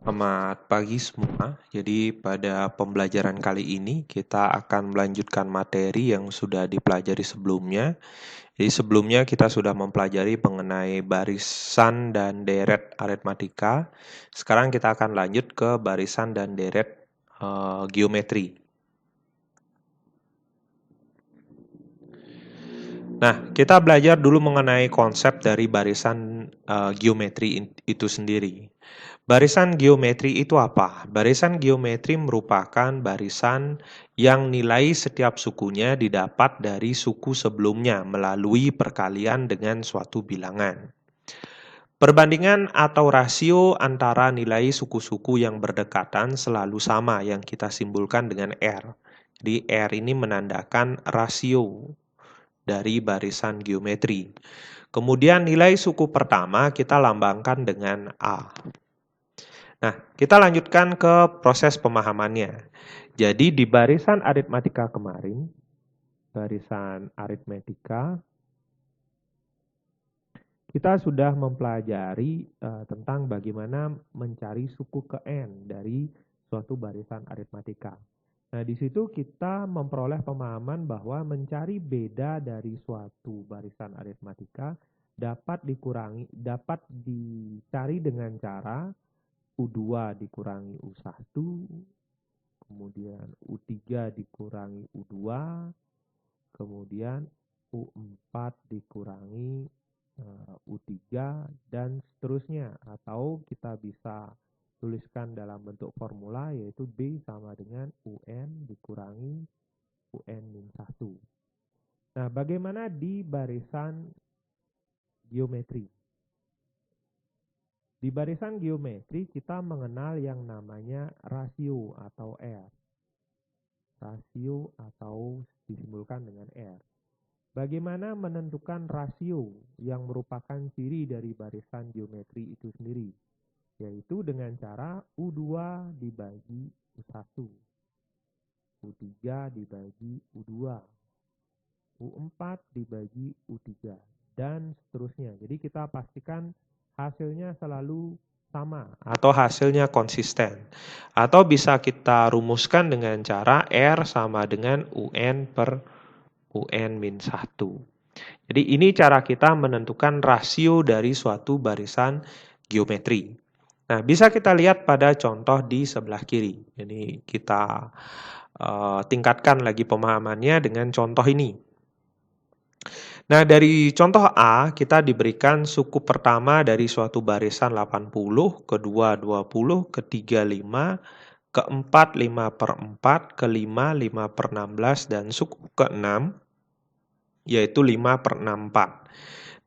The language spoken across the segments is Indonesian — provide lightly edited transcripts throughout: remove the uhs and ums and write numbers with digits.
Selamat pagi semua. Jadi pada pembelajaran kali ini kita akan melanjutkan materi yang sudah dipelajari sebelumnya. Jadi sebelumnya kita sudah mempelajari mengenai barisan dan deret aritmatika. Sekarang kita akan lanjut ke barisan dan deret geometri. Nah, kita belajar dulu mengenai konsep dari barisan geometri itu sendiri. Barisan geometri itu apa? Barisan geometri merupakan barisan yang nilai setiap sukunya didapat dari suku sebelumnya melalui perkalian dengan suatu bilangan. Perbandingan atau rasio antara nilai suku-suku yang berdekatan selalu sama yang kita simbolkan dengan R. Jadi R ini menandakan rasio dari barisan geometri. Kemudian nilai suku pertama kita lambangkan dengan A. Nah, kita lanjutkan ke proses pemahamannya. Jadi di barisan aritmatika kemarin, barisan aritmatika, kita sudah mempelajari tentang bagaimana mencari suku ke N dari suatu barisan aritmatika. Nah, di situ kita memperoleh pemahaman bahwa mencari beda dari suatu barisan aritmatika dapat dicari dengan cara U2 dikurangi U1, kemudian U3 dikurangi U2, kemudian U4 dikurangi U3, dan seterusnya. Atau kita bisa tuliskan dalam bentuk formula, yaitu B sama dengan UN dikurangi UN-1. Nah, bagaimana di barisan geometri? Di barisan geometri kita mengenal yang namanya rasio atau R. Rasio atau disimbolkan dengan R. Bagaimana menentukan rasio yang merupakan ciri dari barisan geometri itu sendiri? Yaitu dengan cara U2 dibagi U1, U3 dibagi U2, U4 dibagi U3, dan seterusnya. Jadi kita pastikan hasilnya selalu sama atau hasilnya konsisten. Atau bisa kita rumuskan dengan cara R sama dengan UN per UN-1. Jadi ini cara kita menentukan rasio dari suatu barisan geometri. Nah, bisa kita lihat pada contoh di sebelah kiri. Jadi kita tingkatkan lagi pemahamannya dengan contoh ini. Nah, dari contoh A, kita diberikan suku pertama dari suatu barisan 80, kedua 20, ketiga 5, keempat 5 per 4, kelima 5 per 16, dan suku keenam, yaitu 5 per 64.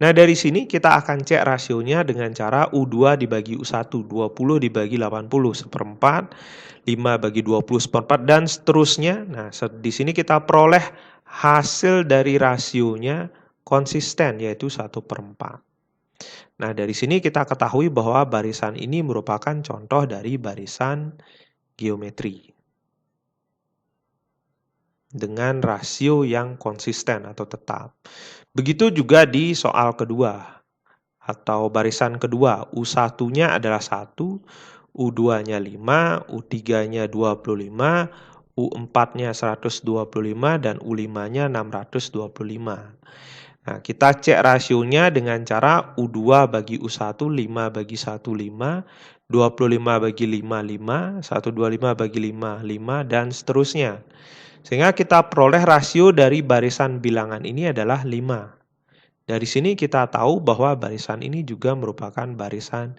Nah, dari sini kita akan cek rasionya dengan cara U2 dibagi U1, 20 dibagi 80 seperempat, 5 bagi 20 seperempat, dan seterusnya. Nah, di sini kita peroleh hasil dari rasionya konsisten, yaitu 1/4. Nah, dari sini kita ketahui bahwa barisan ini merupakan contoh dari barisan geometri dengan rasio yang konsisten atau tetap. Begitu juga di soal kedua atau barisan kedua. U1-nya adalah 1, U2-nya 5, U3-nya 25, U4-nya 125, dan U5-nya 625. Nah, kita cek rasionya dengan cara U2 bagi U1, 5 bagi 1, 5, 25 bagi 5, 5, 125 bagi 5, 5, dan seterusnya. Sehingga kita peroleh rasio dari barisan bilangan ini adalah 5. Dari sini kita tahu bahwa barisan ini juga merupakan barisan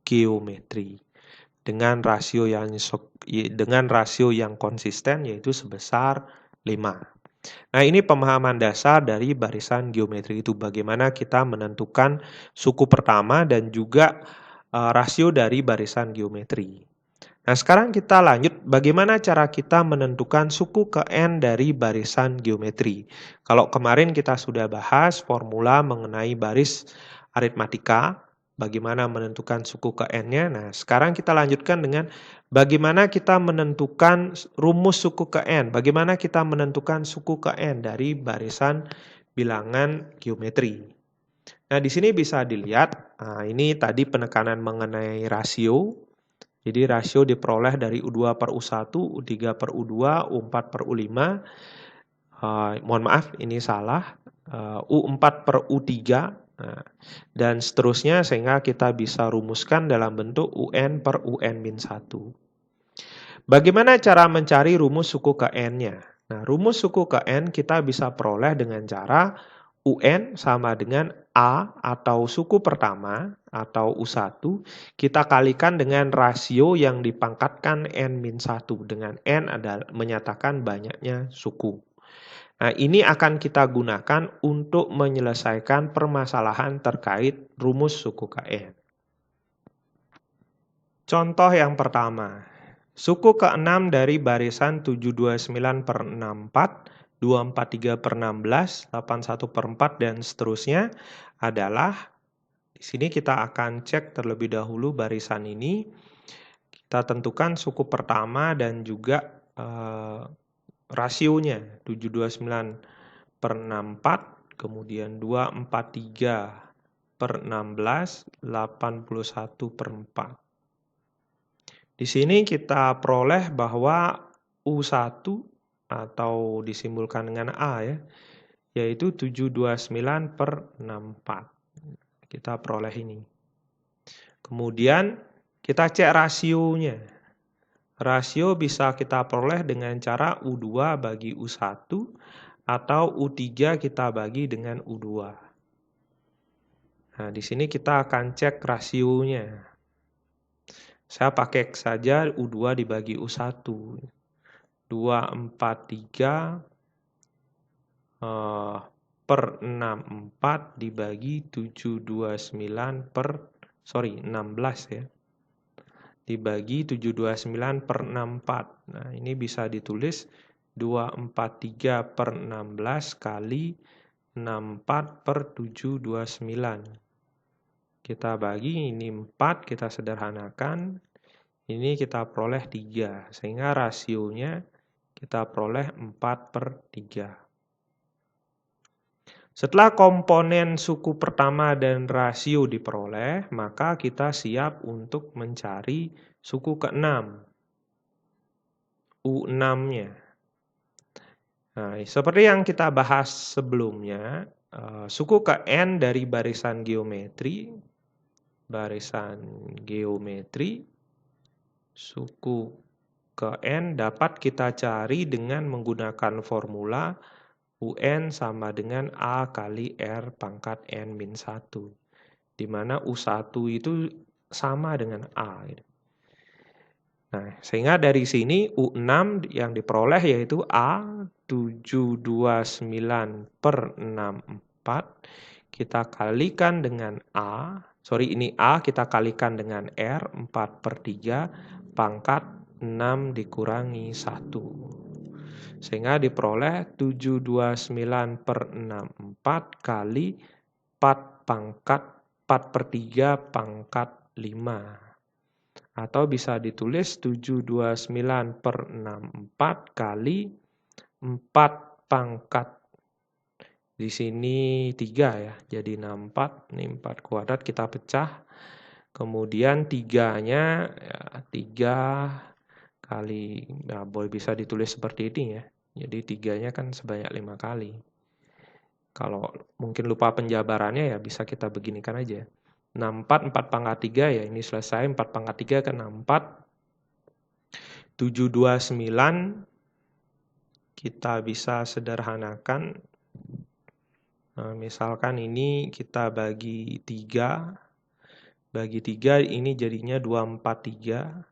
geometri dengan rasio yang konsisten, yaitu sebesar 5. Nah, ini pemahaman dasar dari barisan geometri itu, bagaimana kita menentukan suku pertama dan juga rasio dari barisan geometri. Nah, sekarang kita lanjut bagaimana cara kita menentukan suku ke N dari barisan geometri. Kalau kemarin kita sudah bahas formula mengenai baris aritmatika, bagaimana menentukan suku ke N-nya. Nah, sekarang kita lanjutkan dengan bagaimana kita menentukan rumus suku ke N. Bagaimana kita menentukan suku ke N dari barisan bilangan geometri. Nah, di sini bisa dilihat, ini tadi penekanan mengenai rasio. Jadi rasio diperoleh dari U2 per U1, U3 per U2, U4 per U5. Mohon maaf, ini salah. U4 per U3. Dan seterusnya sehingga kita bisa rumuskan dalam bentuk UN per UN-1. Bagaimana cara mencari rumus suku ke N-nya? Nah, rumus suku ke N kita bisa peroleh dengan cara UN sama dengan A atau suku pertama atau U1, kita kalikan dengan rasio yang dipangkatkan N-1 dengan N adalah menyatakan banyaknya suku. Nah, ini akan kita gunakan untuk menyelesaikan permasalahan terkait rumus suku KN. Contoh yang pertama, suku ke-6 dari barisan 729 per 64, 243 per 16, 81 per 4, dan seterusnya adalah, di sini kita akan cek terlebih dahulu barisan ini. Kita tentukan suku pertama dan juga rasionya 729 per 64, kemudian 243 per 16, 81 per 4. Di sini kita peroleh bahwa U1 atau disimbolkan dengan A ya, yaitu 729 per 64. Kita peroleh ini. Kemudian kita cek rasionya. Rasio bisa kita peroleh dengan cara U2 bagi U1 atau U3 kita bagi dengan U2. Nah, di sini kita akan cek rasionya. Saya pakai saja U2 dibagi U1. 243 per 64 dibagi 729 per 16 ya. Dibagi 729 per 64. Nah, ini bisa ditulis 243 per 16 kali 64 per 729. Kita bagi, ini 4, kita sederhanakan. Ini kita peroleh 3, sehingga rasionya kita peroleh 4 per 3. Setelah komponen suku pertama dan rasio diperoleh, maka kita siap untuk mencari suku ke-6, U6-nya. Nah, seperti yang kita bahas sebelumnya, suku ke-N dari barisan geometri, suku ke N dapat kita cari dengan menggunakan formula UN sama dengan A kali R pangkat N-1. Di mana U1 itu sama dengan A. Nah, sehingga dari sini U6 yang diperoleh yaitu A 729 per 64. Kita kalikan dengan A. Ini A kita kalikan dengan R 4 per 3 pangkat 6 dikurangi 1. Sehingga diperoleh 729 per 64 kali 4 pangkat 4 per 3 pangkat 5. Atau bisa ditulis 729 per 64 kali 4 pangkat. Di sini 3 ya, jadi 64, ini 4 kuadrat kita pecah. Kemudian 3-nya ya, 3 kali, nah boleh bisa ditulis seperti ini ya. Jadi 3-nya kan sebanyak 5 kali. Kalau mungkin lupa penjabarannya ya bisa kita beginikan aja. 64, 4 pangkat 3 ya ini selesai, 4 pangkat 3 kan 64. 729 kita bisa sederhanakan. Nah, misalkan ini kita bagi 3. Bagi 3 ini jadinya 243.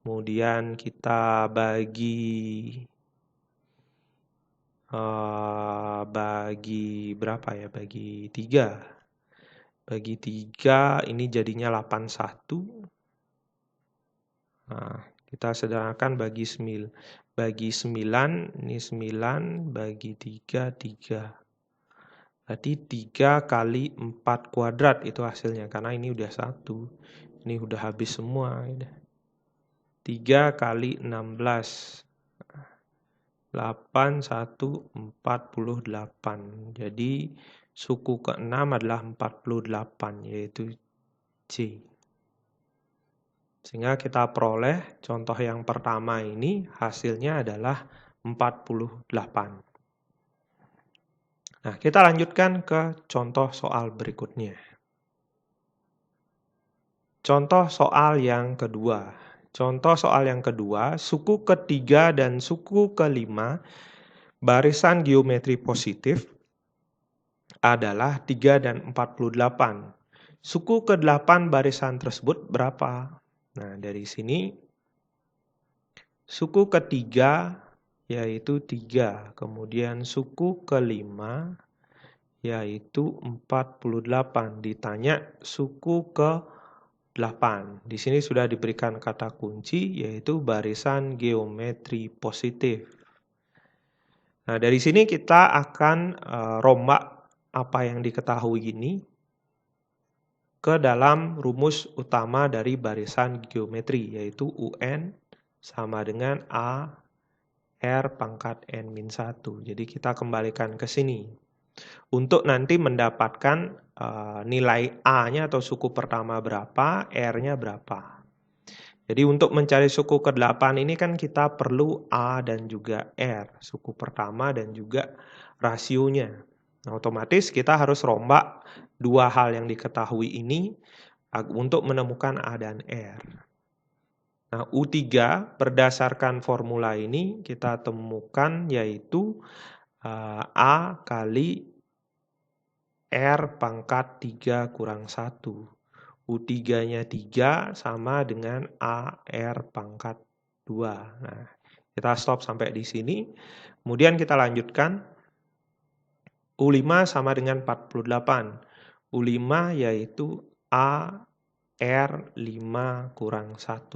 Kemudian kita bagi berapa ya? Bagi 3. Bagi 3 ini jadinya 81. Nah, kita sederhanakan bagi 9. Bagi 9, ini 9, bagi 3, 3. Berarti 3 kali 4 kuadrat itu hasilnya, karena ini udah 1. Ini udah habis semua. 3 kali 16. 8, 1, 48. Jadi suku ke-6 adalah 48, yaitu C. Sehingga kita peroleh contoh yang pertama ini hasilnya adalah 48. Nah, kita lanjutkan ke contoh soal berikutnya. Contoh soal yang kedua. Contoh soal yang kedua, suku ketiga dan suku kelima barisan geometri positif adalah 3 dan 48. Suku ke-8 barisan tersebut berapa? Nah, dari sini suku ketiga yaitu 3, kemudian suku kelima yaitu 48. Ditanya suku ke-8. Di sini sudah diberikan kata kunci yaitu barisan geometri positif. Nah, dari sini kita akan rombak apa yang diketahui ini ke dalam rumus utama dari barisan geometri, yaitu UN sama dengan A R pangkat N-1. Jadi kita kembalikan ke sini. Untuk nanti mendapatkan nilai A-nya atau suku pertama berapa, R-nya berapa. Jadi untuk mencari suku ke-8 ini kan kita perlu A dan juga R, suku pertama dan juga rasionya. Nah, otomatis kita harus rombak dua hal yang diketahui ini untuk menemukan A dan R. Nah, U3 berdasarkan formula ini kita temukan yaitu A kali R pangkat 3 kurang 1. U3-nya 3 sama dengan AR pangkat 2. Nah, kita stop sampai di sini. Kemudian kita lanjutkan. U5 sama dengan 48. U5 yaitu AR5 kurang 1.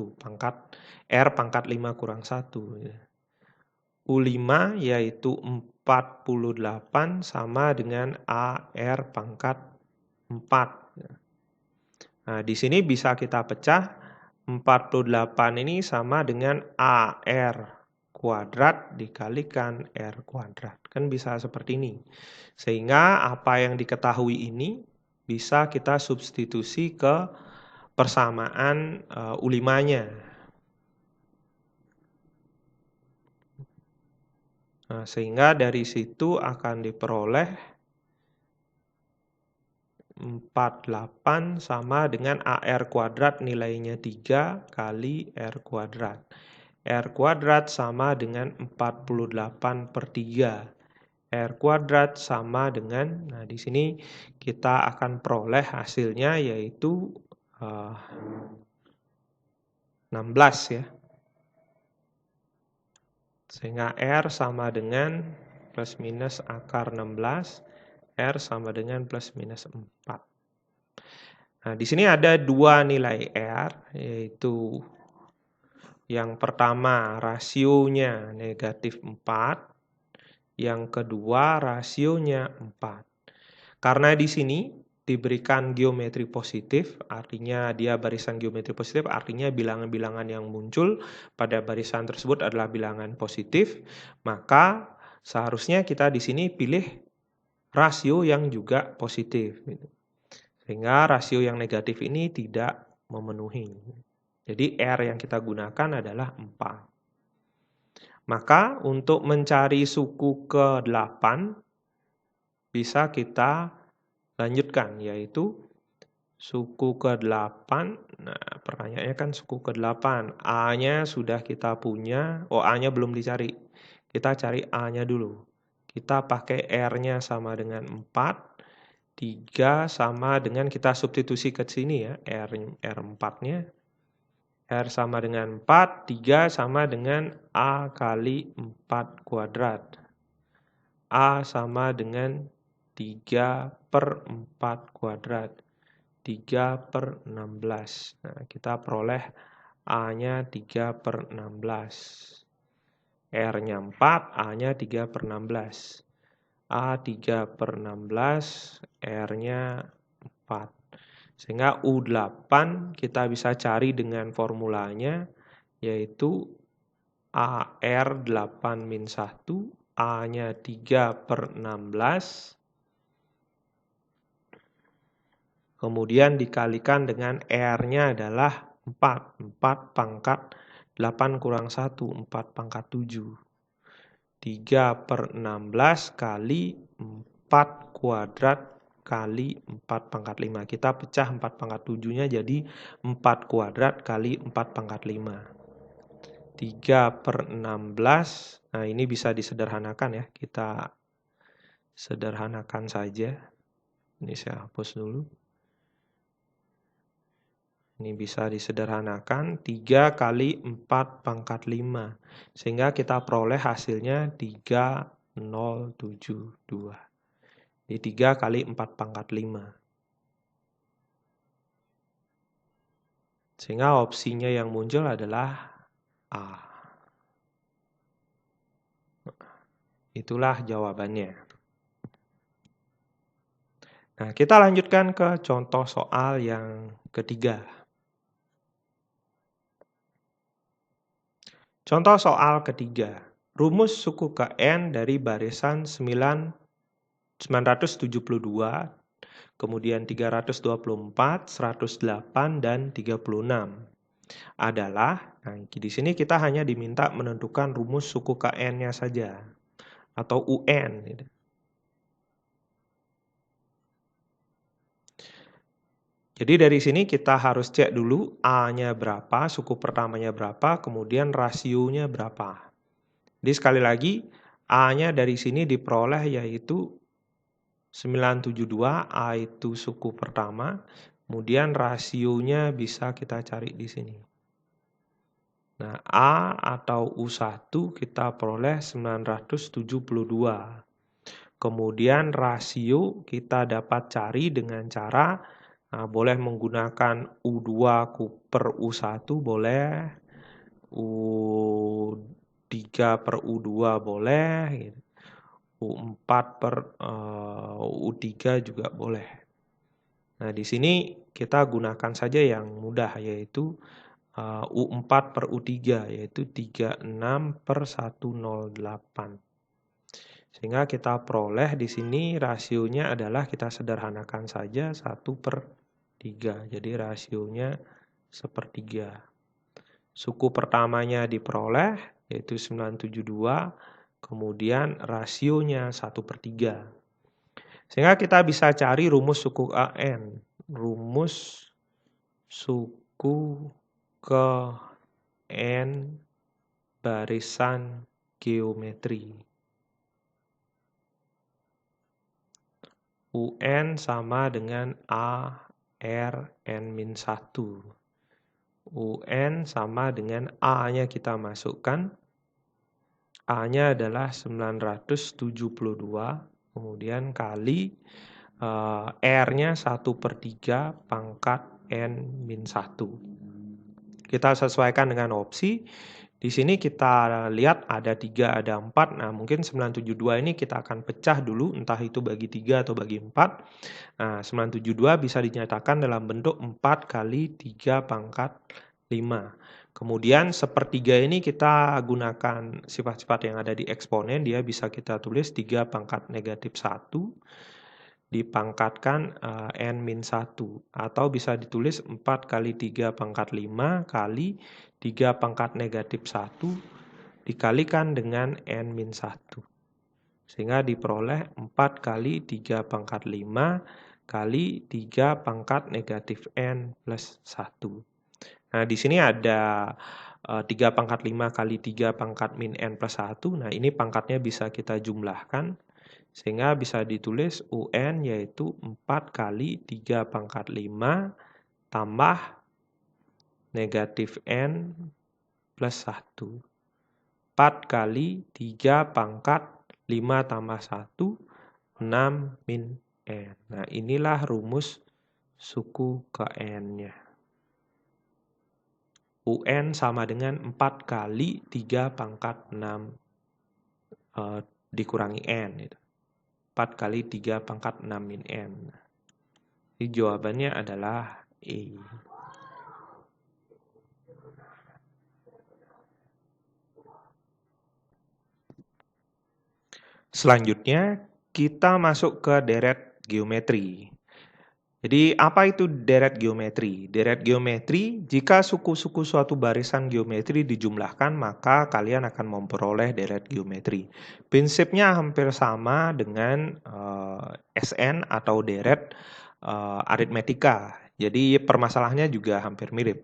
R pangkat 5 kurang 1. U5 yaitu 48 sama dengan AR pangkat 4. Nah, di sini bisa kita pecah. 48 ini sama dengan AR kuadrat dikalikan R kuadrat. Kan bisa seperti ini. Sehingga apa yang diketahui ini bisa kita substitusi ke persamaan U5-nya. Nah, sehingga dari situ akan diperoleh 48 sama dengan AR kuadrat nilainya 3 kali R kuadrat. R kuadrat sama dengan 48 per 3. R kuadrat sama dengan, nah di sini kita akan peroleh hasilnya yaitu 16 ya. Sehingga R sama dengan plus minus akar 16, R sama dengan plus minus 4. Nah, di sini ada dua nilai R, yaitu yang pertama rasionya negatif 4, yang kedua rasionya 4. Karena di sini diberikan geometri positif, artinya dia barisan geometri positif, artinya bilangan-bilangan yang muncul pada barisan tersebut adalah bilangan positif, maka seharusnya kita di sini pilih rasio yang juga positif. Sehingga rasio yang negatif ini tidak memenuhi. Jadi R yang kita gunakan adalah 4. Maka untuk mencari suku ke-8 bisa kita lanjutkan, yaitu suku ke-8. Nah, pertanyaannya kan suku ke-8. A-nya sudah kita punya. Oh, A-nya belum dicari. Kita cari A-nya dulu. Kita pakai R-nya sama dengan 4. 3 sama dengan kita substitusi ke sini ya. R4-nya. R sama dengan 4, 3 sama dengan A kali 4 kuadrat. A sama dengan 3 per 4 kuadrat. 3 per 16. Nah, kita peroleh A-nya 3 per 16. R-nya 4, A-nya 3 per 16. A 3 per 16, R-nya 4. Sehingga U8 kita bisa cari dengan formulanya, yaitu AR8-1, A-nya 3 per 16, kemudian dikalikan dengan R-nya adalah 4. 4 pangkat 8 kurang 1, 4 pangkat 7. 3 per 16 kali 4 kuadrat kali 4 pangkat 5. Kita pecah 4 pangkat 7-nya jadi 4 kuadrat kali 4 pangkat 5. 3 per 16, nah ini bisa disederhanakan ya. Kita sederhanakan saja. Ini saya hapus dulu. Ini bisa disederhanakan 3 kali 4 pangkat 5. Sehingga kita peroleh hasilnya 3072. Jadi 3 kali 4 pangkat 5. Sehingga opsinya yang muncul adalah A. Itulah jawabannya. Nah, kita lanjutkan ke contoh soal yang ketiga. Contoh soal ketiga. Rumus suku ke N dari barisan 972, kemudian 324, 108, dan 36 adalah, nah di sini kita hanya diminta menentukan rumus suku KN-nya saja, atau UN. Jadi dari sini kita harus cek dulu A-nya berapa, suku pertamanya berapa, kemudian rasionya berapa. Jadi sekali lagi, A-nya dari sini diperoleh yaitu 972, A itu suku pertama, kemudian rasionya bisa kita cari di sini. Nah, A atau U1 kita peroleh 972. Kemudian rasio kita dapat cari dengan cara boleh menggunakan U2 per U1 boleh, U3 per U2 boleh, gitu. U4 per U3 juga boleh. Nah, di sini kita gunakan saja yang mudah, yaitu U4 per U3, yaitu 36 per 108. Sehingga kita peroleh di sini rasionya adalah kita sederhanakan saja 1/3. Jadi rasionya 1/3. Suku pertamanya diperoleh yaitu 972, kemudian rasionya 1/3. Sehingga kita bisa cari rumus suku AN. Rumus suku ke N barisan geometri. UN sama dengan A, R, N-1. UN sama dengan A-nya kita masukkan. A-nya adalah 972, kemudian kali R-nya 1/3 pangkat N-1. Kita sesuaikan dengan opsi. Di sini kita lihat ada 3, ada 4. Nah, mungkin 972 ini kita akan pecah dulu, entah itu bagi 3 atau bagi 4. Nah, 972 bisa dinyatakan dalam bentuk 4 kali 3 pangkat 5. Kemudian 1/3 ini kita gunakan sifat-sifat yang ada di eksponen, dia bisa kita tulis 3 pangkat negatif 1 dipangkatkan N-1. Atau bisa ditulis 4 kali 3 pangkat 5 kali 3 pangkat negatif 1 dikalikan dengan N-1. Sehingga diperoleh 4 kali 3 pangkat 5 kali 3 pangkat negatif N plus 1. Nah, di sini ada 3 pangkat 5 kali 3 pangkat min N plus 1. Nah, ini pangkatnya bisa kita jumlahkan. Sehingga bisa ditulis UN yaitu 4 kali 3 pangkat 5 tambah negatif N plus 1. 4 kali 3 pangkat 5 tambah 1, 6 min N. Nah, inilah rumus suku ke N-nya. UN sama dengan 4 kali 3 pangkat 6 dikurangi N. 4 kali 3 pangkat 6 min N. Jadi jawabannya adalah E. Selanjutnya, kita masuk ke deret geometri. Jadi apa itu deret geometri? Deret geometri, jika suku-suku suatu barisan geometri dijumlahkan, maka kalian akan memperoleh deret geometri. Prinsipnya hampir sama dengan SN atau deret aritmetika. Jadi permasalahannya juga hampir mirip.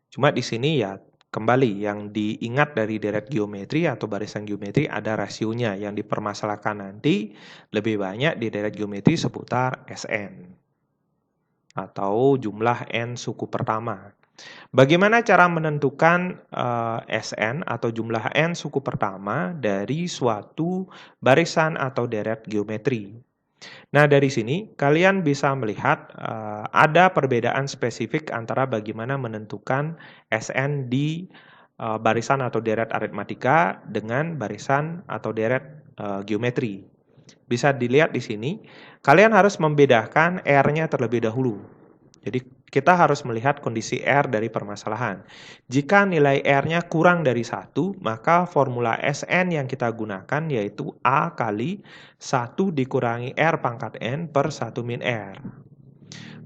Cuma di sini ya kembali yang diingat dari deret geometri atau barisan geometri ada rasionya. Yang dipermasalahkan nanti lebih banyak di deret geometri seputar SN atau jumlah N suku pertama. Bagaimana cara menentukan SN atau jumlah N suku pertama dari suatu barisan atau deret geometri? Nah, dari sini kalian bisa melihat ada perbedaan spesifik antara bagaimana menentukan SN di barisan atau deret aritmatika dengan barisan atau deret geometri. Bisa dilihat di sini, kalian harus membedakan R-nya terlebih dahulu. Jadi kita harus melihat kondisi R dari permasalahan. Jika nilai R-nya kurang dari 1, maka formula SN yang kita gunakan yaitu A kali 1 dikurangi R pangkat N per 1 min R.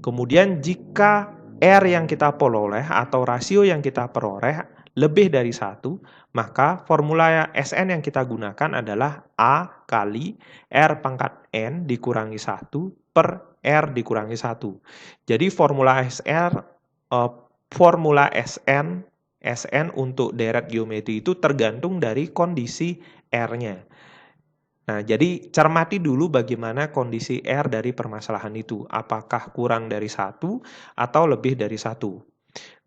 Kemudian jika R yang kita peroleh atau rasio yang kita peroleh lebih dari 1, maka formula SN yang kita gunakan adalah A kali R pangkat N dikurangi 1 per R dikurangi 1. Jadi formula SN untuk deret geometri itu tergantung dari kondisi R-nya. Nah, jadi cermati dulu bagaimana kondisi R dari permasalahan itu. Apakah kurang dari 1 atau lebih dari 1.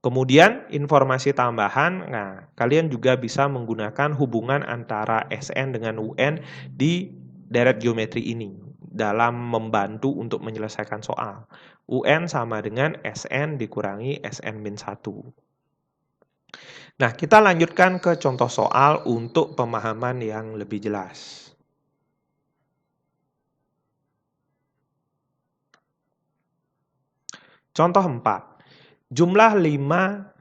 Kemudian informasi tambahan, nah kalian juga bisa menggunakan hubungan antara SN dengan UN di deret geometri ini dalam membantu untuk menyelesaikan soal. UN sama dengan SN dikurangi SN-1. Nah, kita lanjutkan ke contoh soal untuk pemahaman yang lebih jelas. Contoh 4. Jumlah 5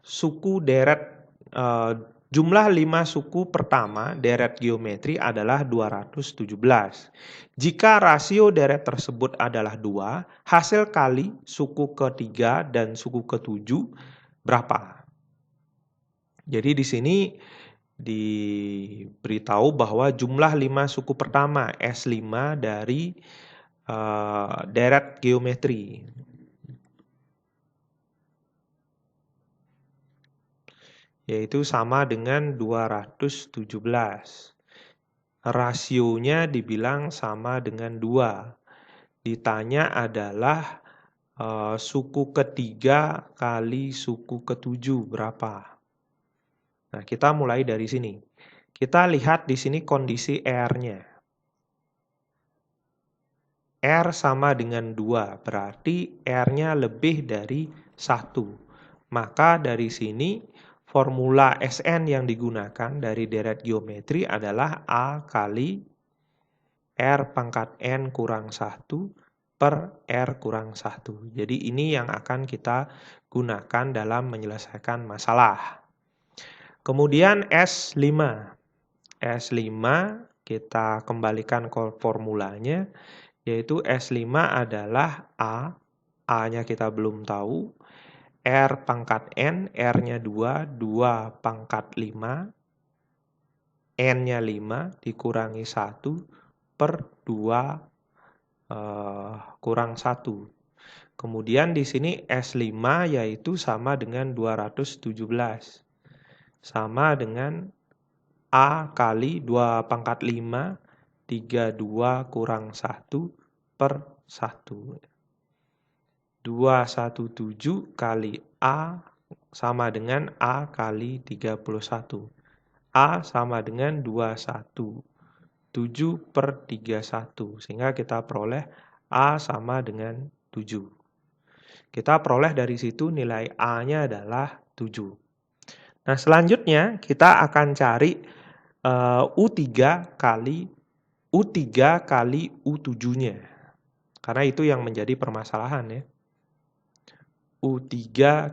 suku pertama deret geometri adalah 217. Jika rasio deret tersebut adalah 2, hasil kali suku ketiga dan suku ketujuh berapa? Jadi di sini diberitahu bahwa jumlah 5 suku pertama S5 dari deret geometri yaitu sama dengan 217. Rasionya dibilang sama dengan 2. Ditanya adalah suku ketiga kali suku ketujuh berapa? Nah, kita mulai dari sini. Kita lihat di sini kondisi R-nya. R sama dengan 2, berarti R-nya lebih dari 1. Maka dari sini formula SN yang digunakan dari deret geometri adalah A kali R pangkat N kurang 1 per R kurang 1. Jadi ini yang akan kita gunakan dalam menyelesaikan masalah. Kemudian S5. S5 kita kembalikan ke formulanya, yaitu S5 adalah A. A-nya kita belum tahu. R pangkat N, R-nya 2, 2 pangkat 5, N-nya 5 dikurangi 1 per 2 kurang 1. Kemudian di sini S5 yaitu sama dengan 217. Sama dengan A kali 2 pangkat 5, 32 kurang 1 per 1. 217 kali A sama dengan A kali 31. A sama dengan 21. 7 per 31. Sehingga kita peroleh A sama dengan 7. Kita peroleh dari situ nilai A-nya adalah 7. Nah, selanjutnya kita akan cari U3 kali U7-nya. Karena itu yang menjadi permasalahan ya. U3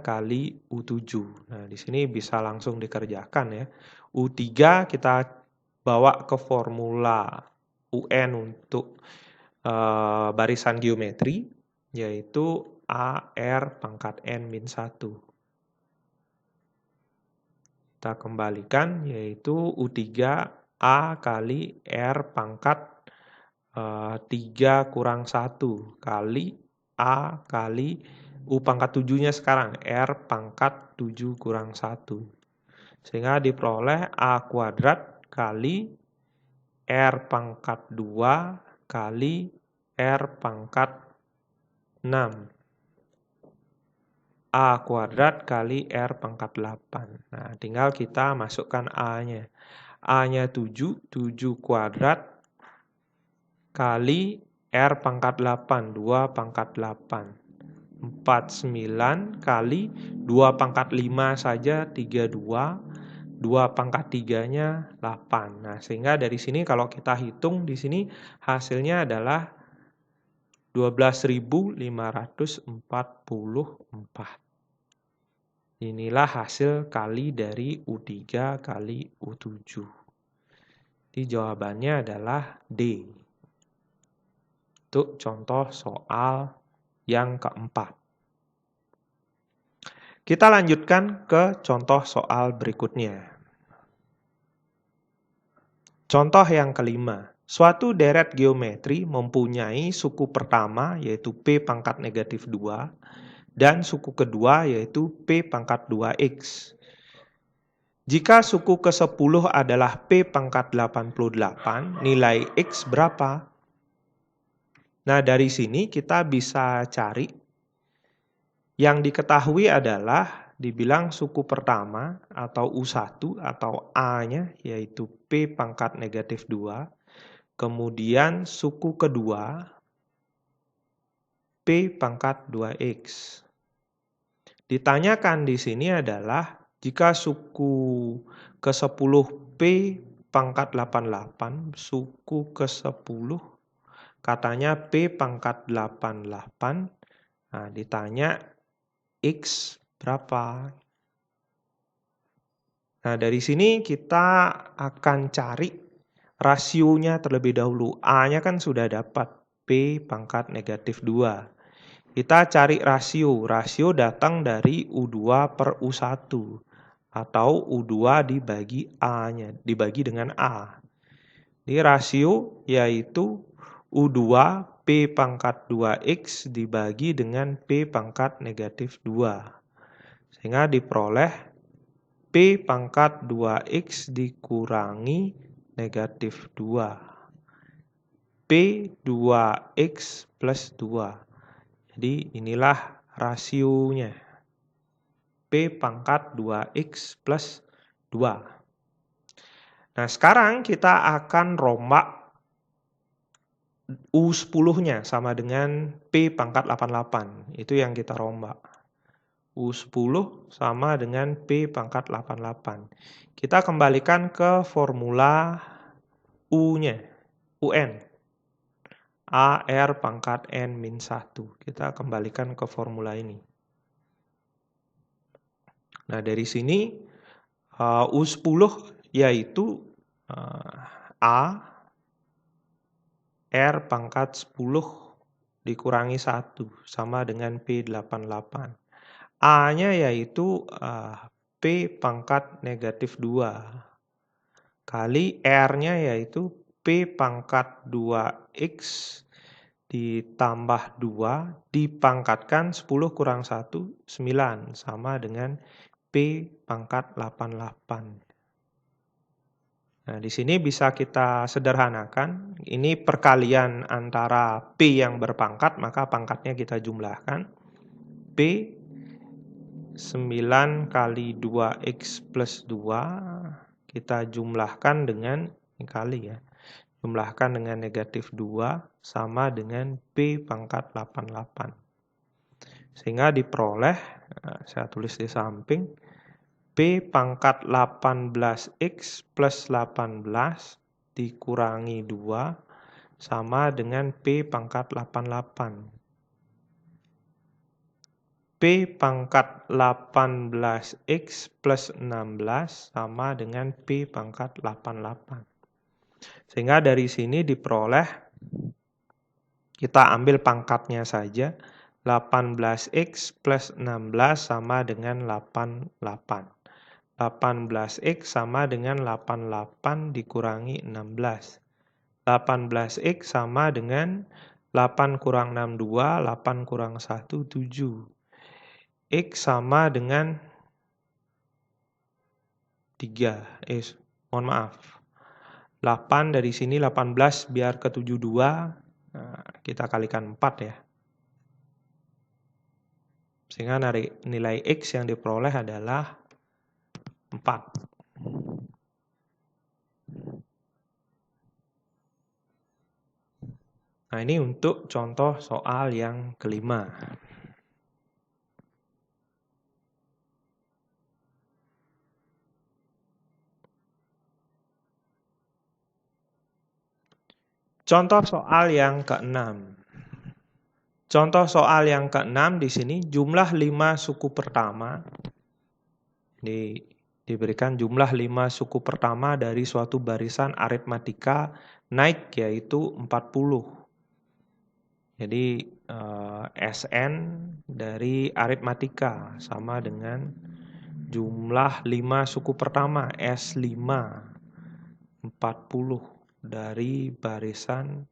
kali U7. Nah, di sini bisa langsung dikerjakan ya. U3 kita bawa ke formula UN untuk barisan geometri. yaitu AR pangkat N min 1. Kita kembalikan, yaitu U3A kali R pangkat 3 kurang 1 kali A kali U pangkat 7-nya sekarang, R pangkat 7 kurang 1. Sehingga diperoleh A kuadrat kali R pangkat 2 kali R pangkat 6. A kuadrat kali R pangkat 8. Nah, tinggal kita masukkan A-nya. A-nya 7 kuadrat kali R pangkat 8, 2 pangkat 8. 49 kali 2 pangkat 5 saja, 32. 2 pangkat 3-nya 8. Nah, sehingga dari sini kalau kita hitung di sini hasilnya adalah 12.544. Inilah hasil kali dari U3 kali U7. Jadi jawabannya adalah D. Untuk contoh soal yang keempat. Kita lanjutkan ke contoh soal berikutnya. Contoh yang kelima. Suatu deret geometri mempunyai suku pertama yaitu P pangkat negatif 2 dan suku kedua yaitu P pangkat 2X. Jika suku ke-10 adalah P pangkat 88, nilai X berapa? Nah, dari sini kita bisa cari. Yang diketahui adalah dibilang suku pertama atau U1 atau A-nya yaitu P pangkat negatif 2. Kemudian suku kedua P pangkat 2X. Ditanyakan di sini adalah jika suku ke-10 P pangkat 88, suku ke-10 katanya P pangkat 88, nah ditanya X berapa? Nah, dari sini kita akan cari rasionya terlebih dahulu. A-nya kan sudah dapat, P pangkat negatif 2. Kita cari rasio. Rasio datang dari U2 per U1. Atau U2 dibagi A-nya, dibagi dengan A. Ini rasio yaitu U2 P pangkat 2X dibagi dengan P pangkat negatif 2. Sehingga diperoleh P pangkat 2X dikurangi negatif 2. P 2X plus 2. Jadi inilah rasionya. P pangkat 2X plus 2. Nah, sekarang kita akan rombak U10-nya sama dengan P pangkat 88. Itu yang kita rombak. U10 sama dengan P pangkat 88. Kita kembalikan ke formula U-nya. UN. AR pangkat N min 1. Kita kembalikan ke formula ini. Nah, dari sini U10 yaitu A R pangkat 10 dikurangi 1 sama dengan P88. A-nya yaitu P pangkat negatif 2 kali R-nya yaitu P pangkat 2X ditambah 2 dipangkatkan 10 kurang 1, 9 sama dengan P pangkat 88. Nah, di sini bisa kita sederhanakan. Ini perkalian antara P yang berpangkat, maka pangkatnya kita jumlahkan. P 9 kali 2X plus 2, kita jumlahkan dengan, ini kali ya, jumlahkan dengan negatif 2 sama dengan P pangkat 88. Sehingga diperoleh, saya tulis di samping, P pangkat 18X plus 18 dikurangi 2 sama dengan P pangkat 88. P pangkat 18X plus 16 sama dengan P pangkat 88. Sehingga dari sini diperoleh, kita ambil pangkatnya saja, 18X plus 16 sama dengan 88. 18X sama dengan 88 dikurangi 16. 18X sama dengan 8 kurang 6, 2, 8 kurang 1, 7. X sama dengan 3. Mohon maaf. 8 dari sini 18 biar ke 72. Nah, kita kalikan 4 ya. Sehingga nilai X yang diperoleh adalah 4. Nah, ini untuk contoh soal yang kelima. Contoh soal yang keenam. Contoh soal yang keenam di sini jumlah 5 suku pertama. Diberikan jumlah 5 suku pertama dari suatu barisan aritmatika naik yaitu 40. Jadi Sn dari aritmatika sama dengan jumlah 5 suku pertama S5 40 dari barisan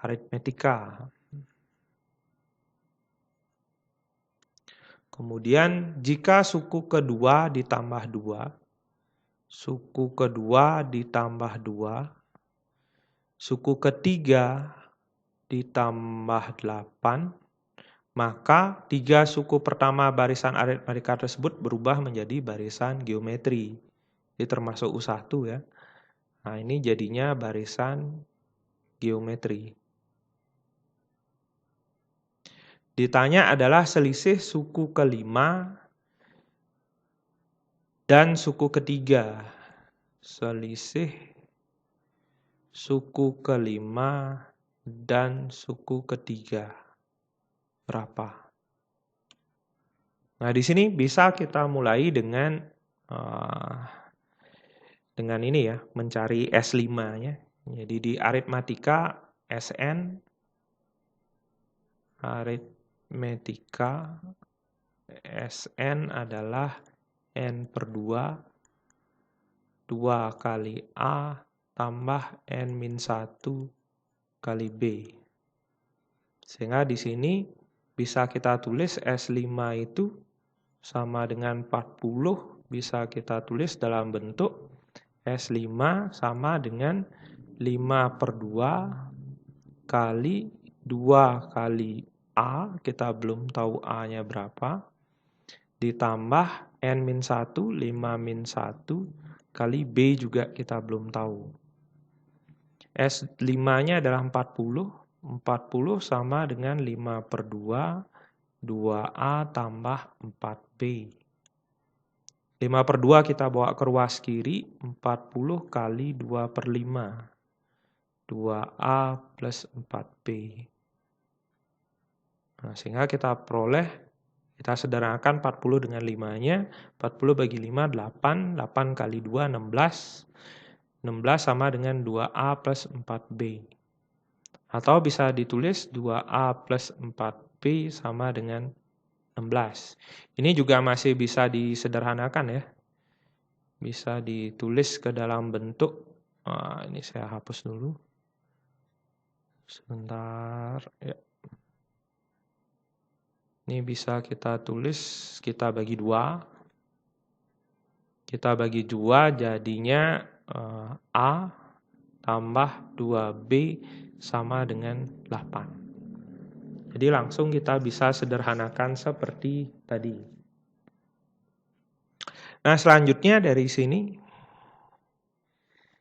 aritmetika. Kemudian jika suku kedua ditambah 2, suku kedua ditambah 2, suku ketiga ditambah 8, maka 3 suku pertama barisan aritmatika tersebut berubah menjadi barisan geometri. Ini termasuk U1 ya. Nah, ini jadinya barisan geometri. Ditanya adalah selisih suku kelima dan suku ketiga. Selisih suku kelima dan suku ketiga. Berapa? Nah, di sini bisa kita mulai dengan ini ya, mencari S5-nya. Jadi di aritmatika Sn aritmetika Sn adalah N per 2, 2 kali A tambah N-1 kali B. Sehingga di sini bisa kita tulis S5 itu sama dengan 40, bisa kita tulis dalam bentuk S5 sama dengan 5 per 2 kali 2 kali A, kita belum tahu A-nya berapa, ditambah N-1, 5-1 kali B juga kita belum tahu. S5-nya adalah 40, 40 sama dengan 5 per 2, 2A tambah 4B. 5 per 2 kita bawa ke ruas kiri, 40 kali 2 per 5, 2A plus 4B. Nah, sehingga kita peroleh, kita sederhanakan 40 dengan 5-nya, 40 bagi 5, 8, 8 kali 2, 16, 16 sama dengan 2A plus 4B. Atau bisa ditulis 2A plus 4B sama dengan 16. Ini juga masih bisa disederhanakan ya. Bisa ditulis ke dalam bentuk, ini saya hapus dulu. Sebentar, ya. Ini bisa kita tulis, kita bagi 2. Kita bagi 2 jadinya A tambah 2B sama dengan 8. Jadi langsung kita bisa sederhanakan seperti tadi. Nah, selanjutnya dari sini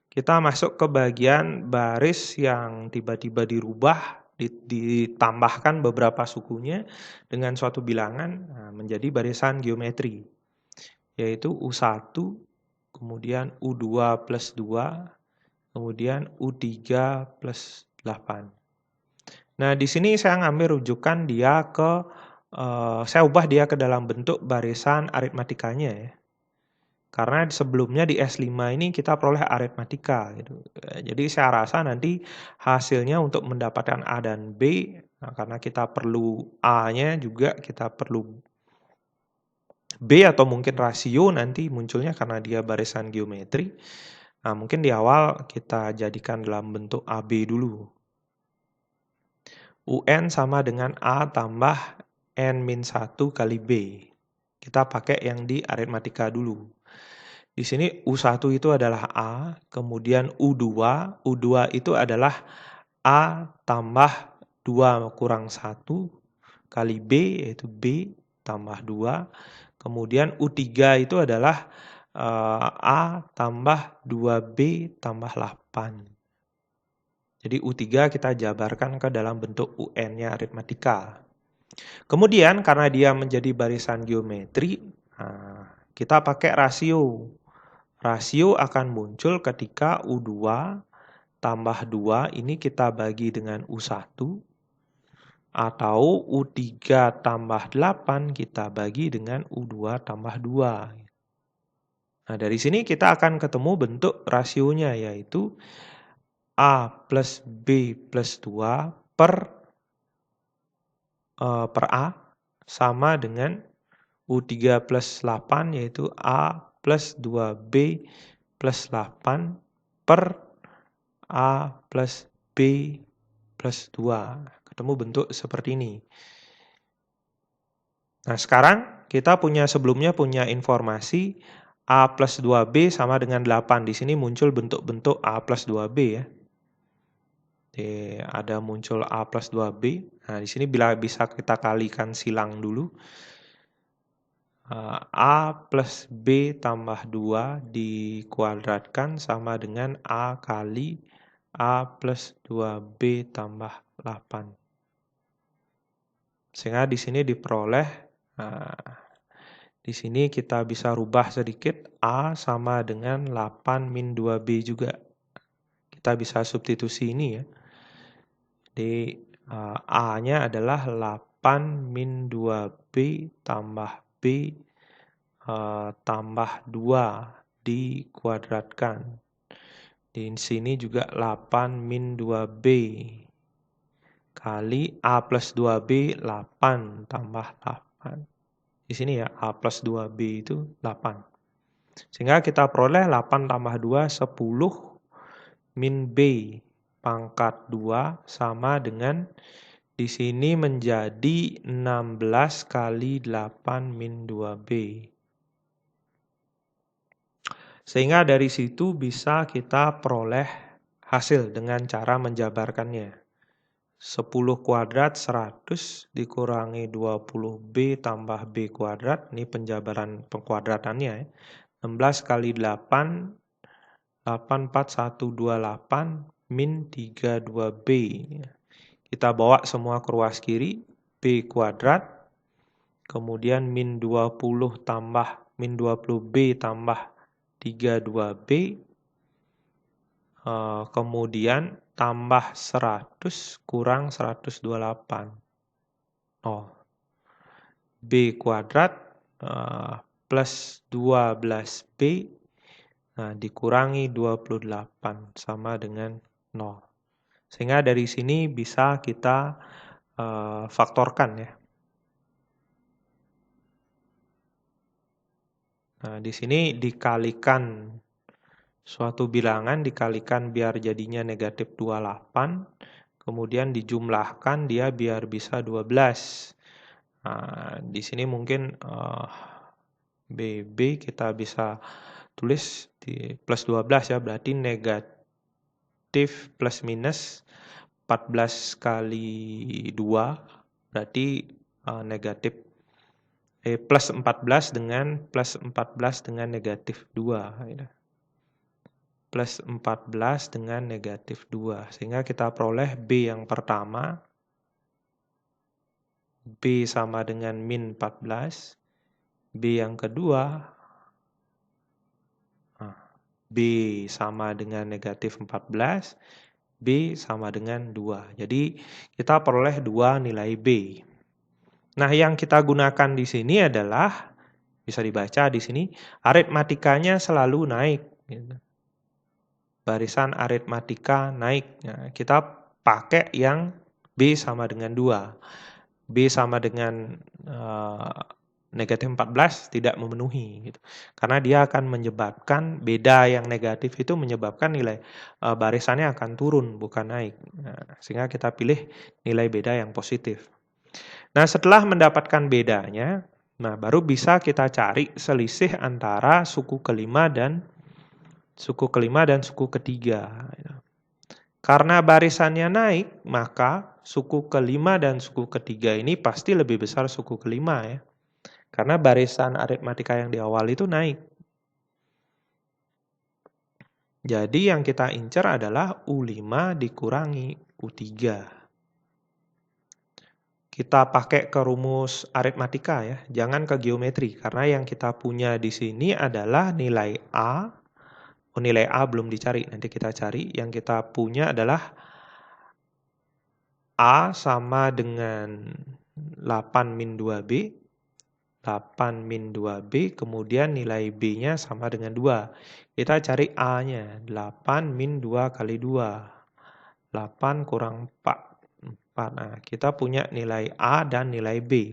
kita masuk ke bagian baris yang tiba-tiba dirubah, ditambahkan beberapa sukunya dengan suatu bilangan menjadi barisan geometri, yaitu U1, kemudian U2 plus 2, kemudian U3 plus 8. Nah, di sini saya ngambil rujukan dia saya ubah dia ke dalam bentuk barisan aritmatikanya ya. Karena sebelumnya di S5 ini kita peroleh aritmatika gitu. Jadi saya rasa nanti hasilnya untuk mendapatkan A dan B, nah karena kita perlu A-nya juga kita perlu B atau mungkin rasio nanti munculnya karena dia barisan geometri. Nah, mungkin di awal kita jadikan dalam bentuk AB dulu. UN sama dengan A tambah N-1 kali B. Kita pakai yang di aritmatika dulu. Di sini U1 itu adalah A, kemudian U2. U2 itu adalah A tambah 2 kurang 1 kali B, yaitu B tambah 2. Kemudian U3 itu adalah A tambah 2B tambah 8. Jadi U3 kita jabarkan ke dalam bentuk UN-nya aritmatika. Kemudian karena dia menjadi barisan geometri, kita pakai rasio. Rasio akan muncul ketika U2 tambah 2 ini kita bagi dengan U1, atau U3 tambah 8 kita bagi dengan U2 tambah 2. Nah, dari sini kita akan ketemu bentuk rasionya, yaitu A plus B plus 2 per A sama dengan U3 plus 8, yaitu A plus 2B plus 8 per A plus B plus 2. Ketemu bentuk seperti ini. Nah, sekarang kita sebelumnya punya informasi A plus 2B sama dengan 8. Di sini muncul bentuk-bentuk A plus 2B ya. Jadi, ada muncul A plus 2B. Nah, di sini bisa kita kalikan silang dulu. A plus B tambah 2 dikuadratkan sama dengan A kali A plus 2B tambah 8. Sehingga di sini diperoleh, di sini kita bisa rubah sedikit, A sama dengan 8 min 2B juga. Kita bisa substitusi ini ya. Jadi A-nya adalah 8 min 2B tambah B tambah 2 dikuadratkan. Di sini juga 8 min 2B kali A plus 2B 8 tambah 8. Di sini ya A plus 2B itu 8. Sehingga kita peroleh 8 tambah 2 10 min B pangkat 2 sama dengan di sini menjadi 16 kali 8 min 2B. Sehingga dari situ bisa kita peroleh hasil dengan cara menjabarkannya. 10 kuadrat 100 dikurangi 20B tambah B kuadrat. Ini penjabaran pengkuadratannya ya. 16 kali 8, 84128 min 32B. Kita bawa semua ke ruas kiri, B kuadrat, kemudian min 20 tambah min 20B tambah 32B, kemudian tambah 100 kurang 128. B kuadrat plus 12B dikurangi 28 sama dengan 0. Sehingga dari sini bisa kita faktorkan ya. Nah, di sini dikalikan suatu bilangan, dikalikan biar jadinya negatif 28, kemudian dijumlahkan dia biar bisa 12. Nah, di sini mungkin BB kita bisa tulis di plus 12 ya, berarti negatif plus minus 14 kali 2, berarti negatif plus 14 dengan negatif 2. Plus 14 dengan negatif 2. Sehingga kita peroleh B yang pertama, B sama dengan min 14. B yang kedua, B sama dengan negatif 14. B sama dengan 2. Jadi kita peroleh 2 nilai B. Nah, yang kita gunakan di sini adalah bisa dibaca di sini aritmatikanya selalu naik. Gitu. Barisan aritmatika naik. Nah, kita pakai yang B sama dengan 2. B sama dengan negatif 14 tidak memenuhi. Gitu. Karena dia akan menyebabkan beda yang negatif itu menyebabkan nilai barisannya akan turun bukan naik. Nah, sehingga kita pilih nilai beda yang positif. Nah, setelah mendapatkan bedanya, nah baru bisa kita cari selisih antara suku kelima dan suku ketiga. Karena barisannya naik, maka suku kelima dan suku ketiga ini pasti lebih besar suku kelima ya. Karena barisan aritmatika yang di awal itu naik. Jadi yang kita incar adalah U5 dikurangi U3. Kita pakai ke rumus aritmatika ya, jangan ke geometri. Karena yang kita punya di sini adalah nilai A. Oh, nilai A belum dicari, nanti kita cari. Yang kita punya adalah A sama dengan 8 min 2B. 8 min 2B, kemudian nilai B-nya sama dengan 2. Kita cari A-nya, 8 min 2 kali 2. 8 kurang 4. Nah, kita punya nilai A dan nilai B.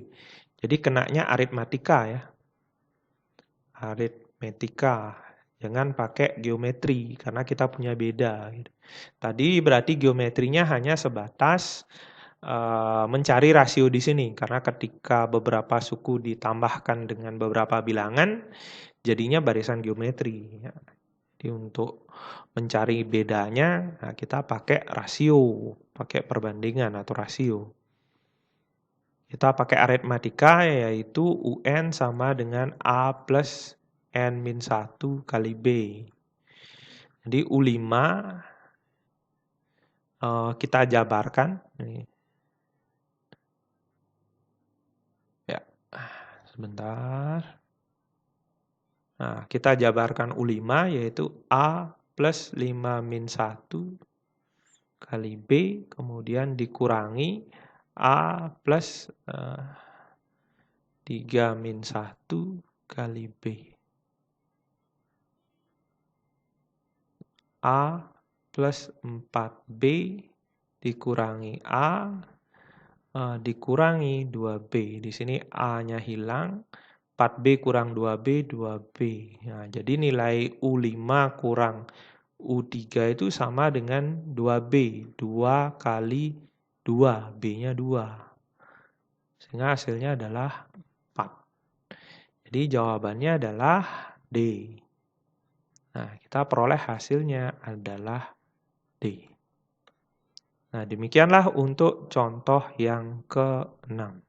Jadi kenanya aritmatika ya. Aritmetika. Jangan pakai geometri, karena kita punya beda. Tadi berarti geometrinya hanya sebatas mencari rasio di sini. Karena ketika beberapa suku ditambahkan dengan beberapa bilangan, jadinya barisan geometri. Jadi untuk mencari bedanya, nah kita pakai rasio, pakai perbandingan atau rasio. Kita pakai aritmatika yaitu UN sama dengan A plus N min 1 kali B. Jadi U5 kita jabarkan. Ya, sebentar. Nah, kita jabarkan U5 yaitu A plus 5 min 1 kali B, kemudian dikurangi A plus 3 min 1 kali B. A plus 4B dikurangi A dikurangi 2B. Di sini A-nya hilang. 4B kurang 2B, 2B. Nah, jadi nilai U5 kurang U3 itu sama dengan 2B. 2 kali 2, B-nya 2. Sehingga hasilnya adalah 4. Jadi jawabannya adalah D. Nah, kita peroleh hasilnya adalah D. Nah, demikianlah untuk contoh yang ke-6.